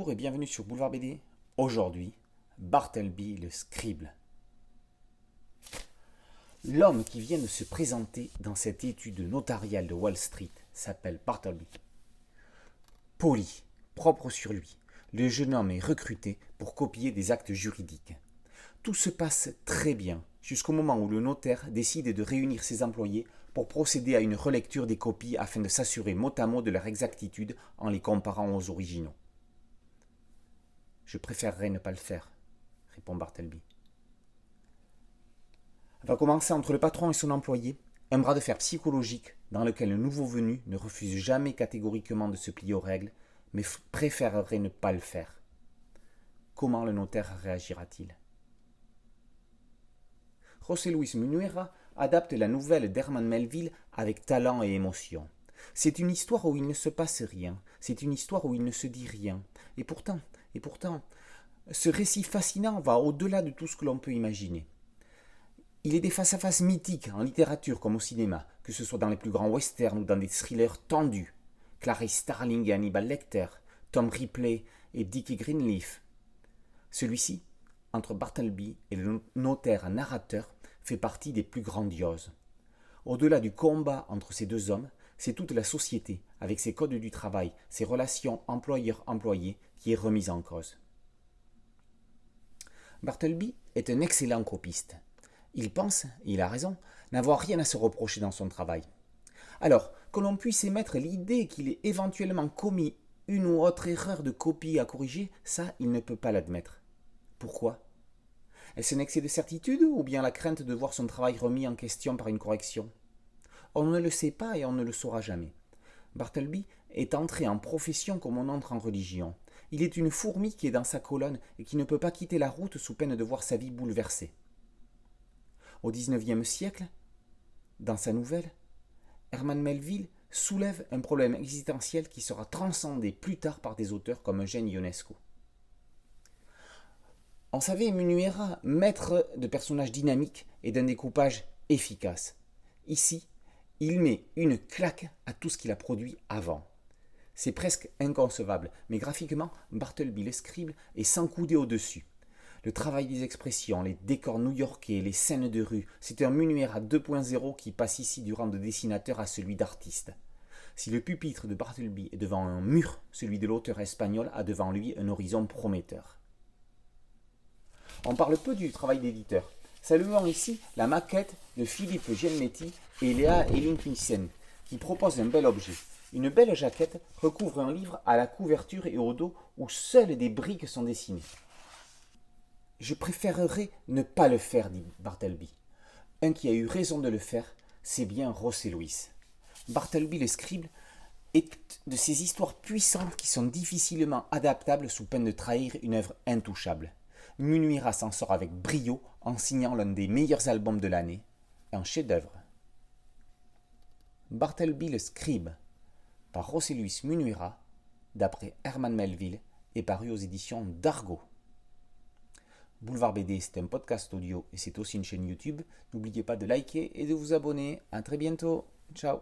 Bonjour et bienvenue sur Boulevard BD. Aujourd'hui, Bartleby le scribe. L'homme qui vient de se présenter dans cette étude notariale de Wall Street s'appelle Bartleby. Poli, propre sur lui, le jeune homme est recruté pour copier des actes juridiques. Tout se passe très bien jusqu'au moment où le notaire décide de réunir ses employés pour procéder à une relecture des copies afin de s'assurer mot à mot de leur exactitude en les comparant aux originaux. Je préférerais ne pas le faire, répond Bartleby. Va commencer entre le patron et son employé, un bras de fer psychologique dans lequel le nouveau venu ne refuse jamais catégoriquement de se plier aux règles, mais préférerait ne pas le faire. Comment le notaire réagira-t-il? José Luis Munuera adapte la nouvelle d'Herman Melville avec talent et émotion. C'est une histoire où il ne se passe rien, c'est une histoire où il ne se dit rien. Et pourtant, ce récit fascinant va au-delà de tout ce que l'on peut imaginer. Il est des face-à-face mythiques en littérature comme au cinéma, que ce soit dans les plus grands westerns ou dans des thrillers tendus. Clarice Starling et Hannibal Lecter, Tom Ripley et Dickie Greenleaf. Celui-ci, entre Bartleby et le notaire narrateur, fait partie des plus grandioses. Au-delà du combat entre ces deux hommes, c'est toute la société, avec ses codes du travail, ses relations employeur-employé, qui est remise en cause. Bartleby est un excellent copiste. Il pense, et il a raison, n'avoir rien à se reprocher dans son travail. Alors, que l'on puisse émettre l'idée qu'il ait éventuellement commis une ou autre erreur de copie à corriger, ça, il ne peut pas l'admettre. Pourquoi? Est-ce un excès de certitude ou bien la crainte de voir son travail remis en question par une correction? On ne le sait pas et on ne le saura jamais. Bartleby est entré en profession comme on entre en religion. Il est une fourmi qui est dans sa colonne et qui ne peut pas quitter la route sous peine de voir sa vie bouleversée. Au XIXe siècle, dans sa nouvelle, Herman Melville soulève un problème existentiel qui sera transcendé plus tard par des auteurs comme Eugène Ionesco. On savait Munuera maître de personnages dynamiques et d'un découpage efficace. Ici, il met une claque à tout ce qu'il a produit avant. C'est presque inconcevable, mais graphiquement, Bartleby le scribe est sans couder au-dessus. Le travail des expressions, les décors new-yorkais, les scènes de rue, c'est un Munuera 2.0 qui passe ici du rang de dessinateur à celui d'artiste. Si le pupitre de Bartleby est devant un mur, celui de l'auteur espagnol a devant lui un horizon prometteur. On parle peu du travail d'éditeur. Saluons ici la maquette de Philippe Gielmetti et Léa Elinkvissen, qui propose un bel objet. Une belle jaquette recouvre un livre à la couverture et au dos où seules des briques sont dessinées. Je préférerais ne pas le faire, dit Bartleby. Un qui a eu raison de le faire, c'est bien José Luis. Bartleby le scribe est de ces histoires puissantes qui sont difficilement adaptables sous peine de trahir une œuvre intouchable. Munuera s'en sort avec brio en signant l'un des meilleurs albums de l'année, un chef-d'œuvre. Bartleby le scribe, par José Luis Munuera, d'après Herman Melville, est paru aux éditions d'Argo. Boulevard BD, c'est un podcast audio et c'est aussi une chaîne YouTube. N'oubliez pas de liker et de vous abonner. À très bientôt. Ciao.